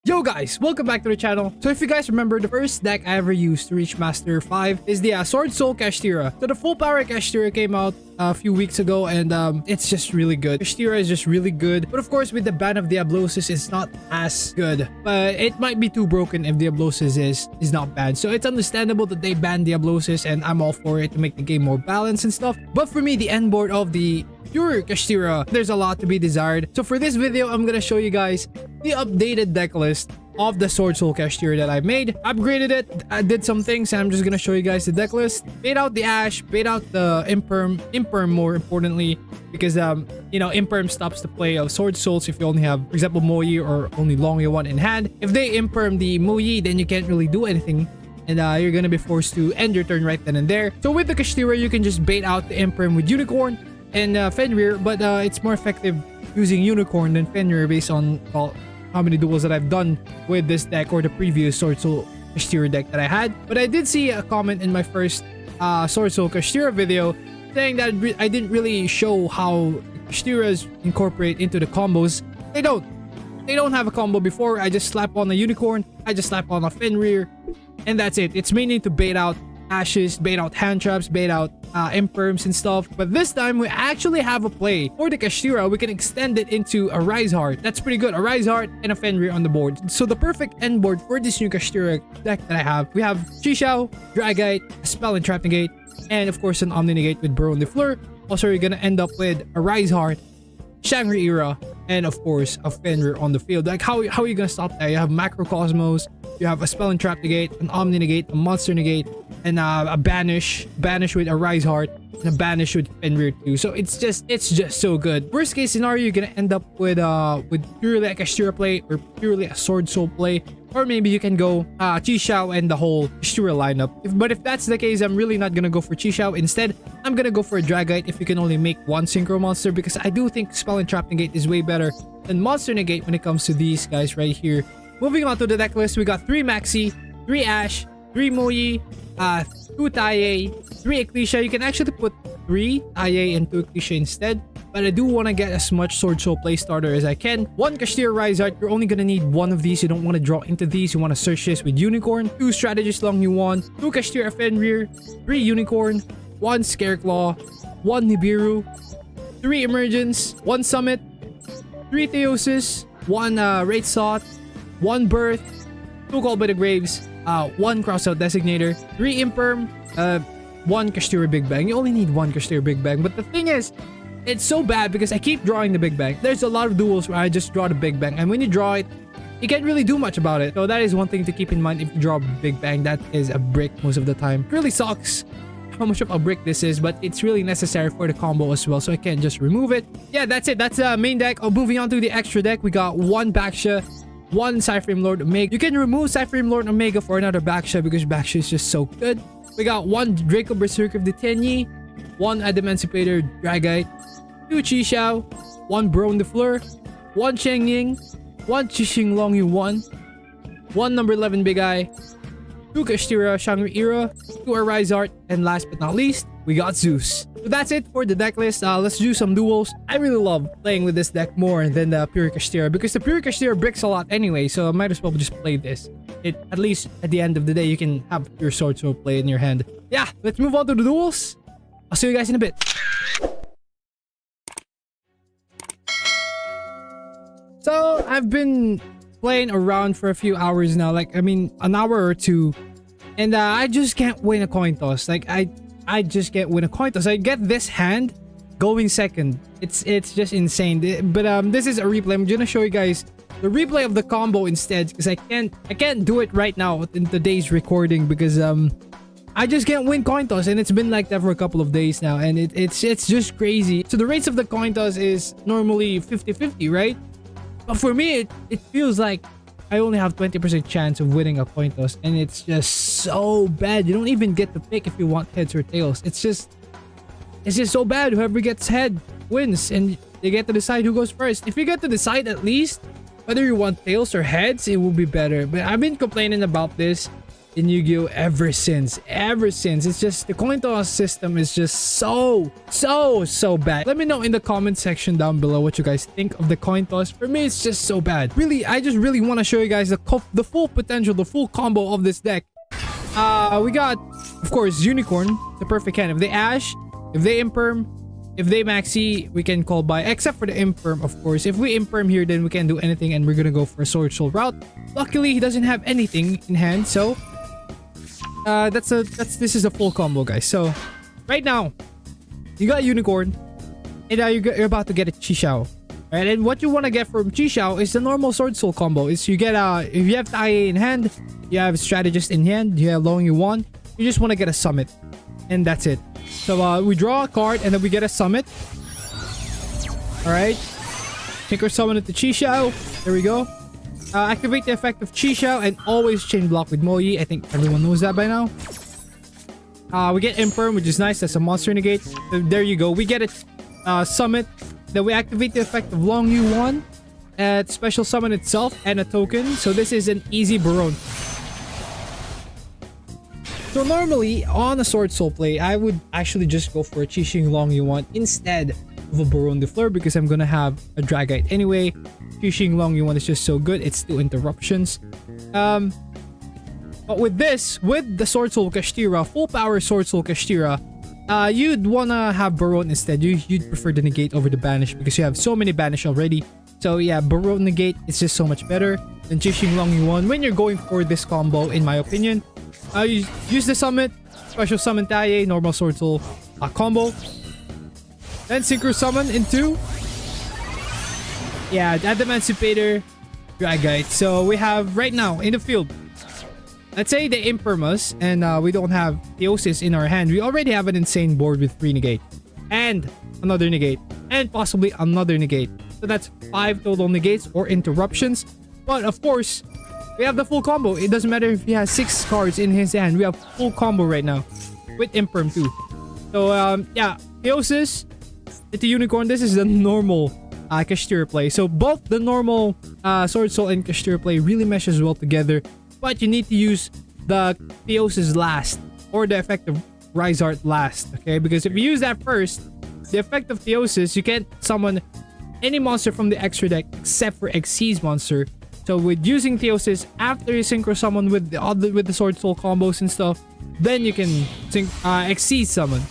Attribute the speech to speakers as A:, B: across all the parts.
A: Yo guys, welcome back to the channel. So if you guys remember, the first deck I ever used to reach Master 5 is the SWORDSOUL KASHTIRA. So the full power KASHTIRA came out a few weeks ago, and it's just really good. KASHTIRA is just really good, but of course with the ban of Diablosis, it's not as good. But it might be too broken if Diablosis is not banned. So it's understandable that they banned Diablosis, and I'm all for it to make the game more balanced and stuff. But for me, the end board of the pure KASHTIRA, there's a lot to be desired. So for this video, I'm gonna show you guys the updated deck list of the SWORDSOUL KASHTIRA that I made. Upgraded it, I did some things, and I'm just gonna show you guys the deck list. Bait out the Ash, bait out the Imperm more importantly, because you know, Imperm stops the play of SWORDSOULs if you only have, for example, Moyi or only Longya 1 in hand. If they Imperm the Moyi, then you can't really do anything, and you're gonna be forced to end your turn right then and there. So with the KASHTIRA, you can just bait out the Imperm with Unicorn and Fenrir, but it's more effective using Unicorn than Fenrir based on, well, how many duels that I've done with this deck or the previous SWORDSOUL KASHTIRA deck that I had. But I did see a comment in my first SWORDSOUL KASHTIRA video saying that I didn't really show how KASHTIRAs incorporate into the combos. They don't have a combo before. I just slap on a Unicorn, I just slap on a Fenrir, and that's it. It's mainly to bait out Ashes, bait out hand traps, bait out Imperms and stuff. But this time we actually have a play for the KASHTIRA. We can extend it into a Rise Heart. That's pretty good. A Rise Heart and a Fenrir on the board. So the perfect end board for this new KASHTIRA deck that I have, we have Chixiao, Dragite, a Spell and Trap Negate, and of course an Omni Negate with Burrow on the Fleur. Also, you're gonna end up with a Rise Heart, Shangri-Ira, and of course a Fenrir on the field. Like how are you gonna stop that? You have Macrocosmos, you have a Spell and Trap Negate, an Omni Negate, a Monster Negate, and a Banish with a Rise Heart, and a Banish with Fenrir too. So it's just so good. Worst case scenario, you're gonna end up with purely a KASHTIRA play or purely a SWORDSOUL play, or maybe you can go Chixiao and the whole KASHTIRA lineup. But if that's the case, I'm really not gonna go for Chixiao. Instead, I'm gonna go for a Dragite if you can only make one Synchro Monster, because I do think Spell and Trap Negate is way better than Monster Negate when it comes to these guys right here. Moving on to the deck list, we got 3 Maxi, 3 Ash, 3 Moyi, 2 Taye, 3 Ecclesia. You can actually put 3 Taye and 2 Ecclesia instead, but I do want to get as much SWORDSOUL play starter as I can. 1 KASHTIRA Rise Heart. You're only gonna need 1 of these. You don't want to draw into these. You want to search this with Unicorn. 2 Strategist Longya 1, 2 KASHTIRA Fenrir, 3 Unicorn, 1 Scareclaw, 1 Nibiru, 3 Emergence, 1 Summit, 3 Theosis, 1 Wraithsaught, 1 Birth, 2 Call by the Graves, 1 Crossout Designator, 3 Imperm, 1 KASHTIRA Big Bang. You only need 1 KASHTIRA Big Bang, but the thing is, it's so bad because I keep drawing the Big Bang. There's a lot of duels where I just draw the Big Bang, and when you draw it, you can't really do much about it. So that is one thing to keep in mind. If you draw Big Bang, that is a brick most of the time. It really sucks how much of a brick this is, but it's really necessary for the combo as well, so I can't just remove it. Yeah, that's it. That's the main deck. Moving on to the extra deck, we got 1 Baksha, 1 Cyframe Lord Omega. You can remove Cyframe Lord Omega for another Baksha because Baksha is just so good. We got 1 Draco Berserker of the Tenyi, 1 Adamantipator Dragite, 2 Chixiao, 1 Burrow on the Fleur, 1 Cheng Ying, 1 Chixing Longyu 1 number 11 Big Eye, 2 KASHTIRA Shangri-Ira, 2 Rise Heart, and last but not least, we got Zeus. So that's it for the deck list. Let's do some duels. I really love playing with this deck more than the pure KASHTIRA because the pure KASHTIRA bricks a lot anyway, so I might as well just play this. At least at the end of the day, you can have your SWORDSOUL play in your hand. Yeah, let's move on to the duels. I'll see you guys in a bit. So I've been playing around for a few hours now, like I mean an hour or two, and I just can't win a coin toss. Like I just can't win a coin toss. I get this hand going second. It's just insane. But this is a replay. I'm gonna show you guys the replay of the combo instead, because I can't do it right now in today's recording because I just can't win coin toss, and it's been like that for a couple of days now, and it's just crazy. So the rates of the coin toss is normally 50-50, right? But for me, it feels like I only have 20% chance of winning a coin toss, and it's just so bad. You don't even get to pick if you want heads or tails. It's just so bad. Whoever gets head wins, and they get to decide who goes first. If you get to decide at least whether you want tails or heads, it will be better. But I've been complaining about this. in Yu-Gi-Oh ever since. It's just the coin toss system is just so bad. Let me know in the comment section down below what you guys think of the coin toss. For me, it's just so bad. Really, I just really want to show you guys the full potential, the full combo of this deck. We got, of course, Unicorn, the perfect hand. If they Ash, if they Imperm, if they Maxi, we can call by, except for the Imperm, of course. If we Imperm here, then we can't do anything, and we're gonna go for a Sword Soul route. Luckily, he doesn't have anything in hand, so this is a full combo, guys. So right now, you got Unicorn, and you're about to get a Chixiao. Right, and what you want to get from Chixiao is the normal Sword Soul combo. Is you get if you have Tai in hand, you have Strategist in hand, you have Long Yuan, you just want to get a Summit, and that's it. So we draw a card and then we get a Summit. All right, Tinker Summon it to Chixiao. There we go. Activate the effect of Chixiao and always chain block with Moyi. I think everyone knows that by now. We get Imperm, which is nice. That's a monster negate. So there you go. We get a Summit. Then we activate the effect of Long Yuan at Special Summon itself and a token. So this is an easy Baron. So normally on a Sword Soul play, I would actually just go for a Qixing Long Yuan instead of a Baron de Fleur because I'm gonna have a Dragite anyway. Qixing Long Yuan is just so good. It's 2 interruptions. But with the Sword Soul Kashtira, full power Sword Soul Kashtira, you'd wanna have Baron instead. You'd prefer the negate over the banish because you have so many banish already. So yeah, Baron negate is just so much better than Qixing Long Yuan when you're going for this combo, in my opinion. You use the Summit, Special Summon Taye, normal Sword Soul combo. Then Synchro Summon into Adamantipator, Dragite. So we have right now in the field, let's say they Imperm us and we don't have Theosis in our hand. We already have an insane board with 3 negate and another negate and possibly another negate. So that's 5 total negates or interruptions. But of course, we have the full combo. It doesn't matter if he has 6 cards in his hand. We have full combo right now with Imperm too. So yeah, Theosis into Unicorn. This is the normal Kashtira play. So both the normal Sword Soul and Kashtira play really meshes well together. But you need to use the Theosis last or the effect of Rise Art last. Okay, because if you use that first, the effect of Theosis, you can't summon any monster from the extra deck except for Xyz monster. So with using Theosis after you Synchro Summon with the Sword Soul combos and stuff, then you can Xyz summon.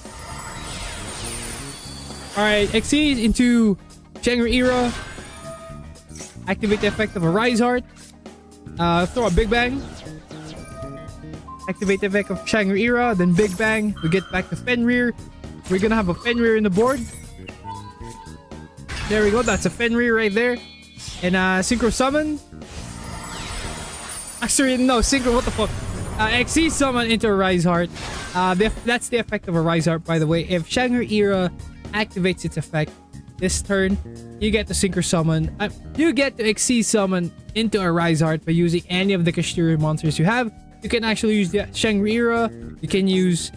A: Alright, Xyz into Shangri-Ira. Activate the effect of a Rise Heart. Throw a Big Bang. Activate the effect of Shangri-Ira, then Big Bang. We get back to Fenrir. We're gonna have a Fenrir in the board. There we go, that's a Fenrir right there. And Synchro Summon. Actually, no, Synchro, what the fuck? Xyz Summon into a Rise Heart. That's the effect of a Rise Heart, by the way. If Shangri-Ira activates its effect this turn, you get to Synchro Summon. You get to Xyz Summon into a Rise Heart by using any of the Kashtira monsters you have. You can actually use the Shangri-Ira. You can use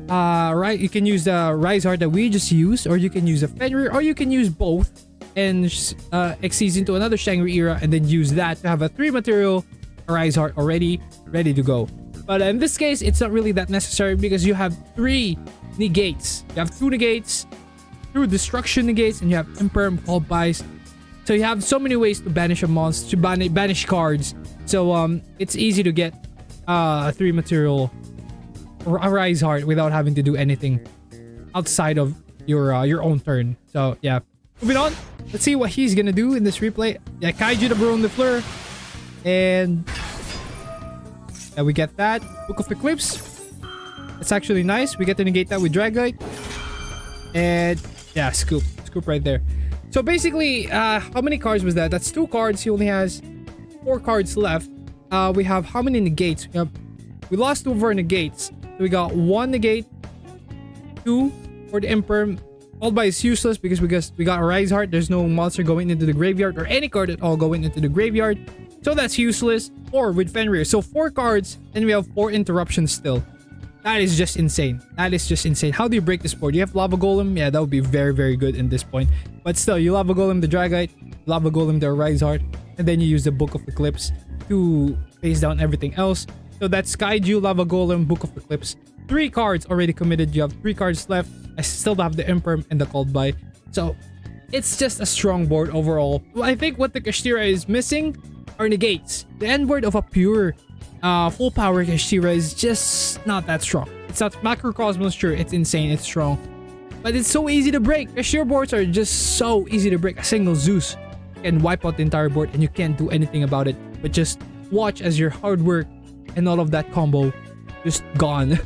A: you can use the Rise Heart that we just used, or you can use a Fenrir, or you can use both and Xyz into another Shangri-Ira and then use that to have a 3 material Rise Heart already ready to go. But in this case, it's not really that necessary because you have 3 negates. You have 2 negates, 2 destruction negates, and you have Imperm called buys. So you have so many ways to banish a monster, to banish cards. So it's easy to get a 3 material Rise Heart without having to do anything outside of your own turn. So yeah, moving on. Let's see what he's gonna do in this replay. Yeah, Kaiju the Baron de Fleur. And we get that. Book of Eclipse. It's actually nice. We get to negate that with Dragite. And yeah, Scoop right there. So basically, how many cards was that? That's 2 cards. He only has 4 cards left. We have how many negates? We lost 2 of our negates. So we got 1 negate, 2 for the Imperm. All by is useless because we got a Rise Heart. There's no monster going into the graveyard or any card at all going into the graveyard. So that's useless. Or with Fenrir. So 4 cards and we have 4 interruptions still. That is just insane. That is just insane. How do you break this board? You have Lava Golem? Yeah, that would be very, very good in this point. But still, you Lava Golem the Dragite, Lava Golem the Rise Heart, and then you use the Book of Eclipse to face down everything else. So that's Kaiju, Lava Golem, Book of Eclipse. 3 cards already committed. You have 3 cards left. I still have the Imperm and the Called By. So it's just a strong board overall. I think what the Kashtira is missing are negates. The end board of a pure full power Kashtira is just not that strong. It's not Macrocosmos, sure, it's insane, it's strong. But it's so easy to break. Kashtira boards are just so easy to break. A single Zeus can wipe out the entire board and you can't do anything about it. But just watch as your hard work and all of that combo just gone.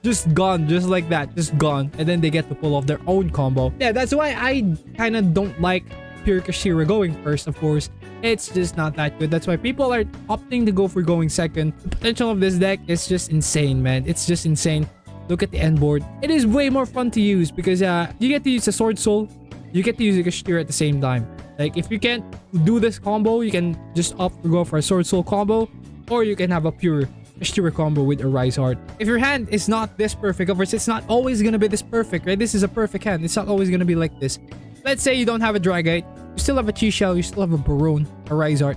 A: Just gone, just like that, just gone. And then they get to pull off their own combo. Yeah, that's why I kind of don't like pure Kashtira going first, of course. It's just not that good. That's why people are opting to go for going second. The potential of this deck is just insane, man. It's just insane. Look at the end board. It is way more fun to use because you get to use the Sword Soul. You get to use the Kashtira at the same time. Like, if you can't do this combo, you can just opt to go for a Sword Soul combo. Or you can have a pure Kashtira combo with a Rise Heart. If your hand is not this perfect, of course, it's not always gonna be this perfect, right? This is a perfect hand. It's not always gonna be like this. Let's say you don't have a Dragite. You still have a Chi Shell. You still have a Barone, a Rise Heart,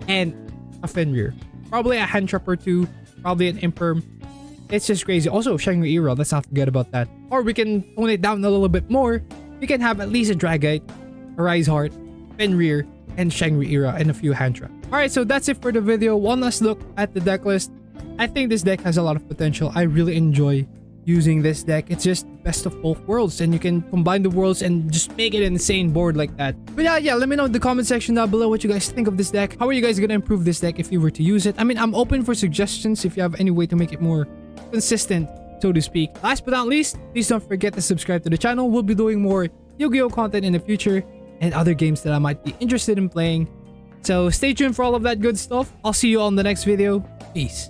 A: and a Fenrir. Probably a Hand Trap or 2. Probably an Imperm. It's just crazy. Also, Shangri-Ira. Let's not forget about that. Or we can tone it down a little bit more. We can have at least a Dragite, a Rise Heart, Fenrir, and Shangri-Ira, and a few Hand Trap. Alright, so that's it for the video. One last look at the deck list. I think this deck has a lot of potential. I really enjoy using this deck. It's just best of both worlds, and you can combine the worlds and just make it an insane board like that. But yeah, let me know in the comment section down below what you guys think of this deck. How are you guys gonna improve this deck if you were to use it? I mean, I'm open for suggestions if you have any way to make it more consistent, so to speak. Last but not least, please don't forget to subscribe to the channel. We'll be doing more Yu-Gi-Oh content in the future and other games that I might be interested in playing. So stay tuned for all of that good stuff. I'll see you all in the next video. Peace.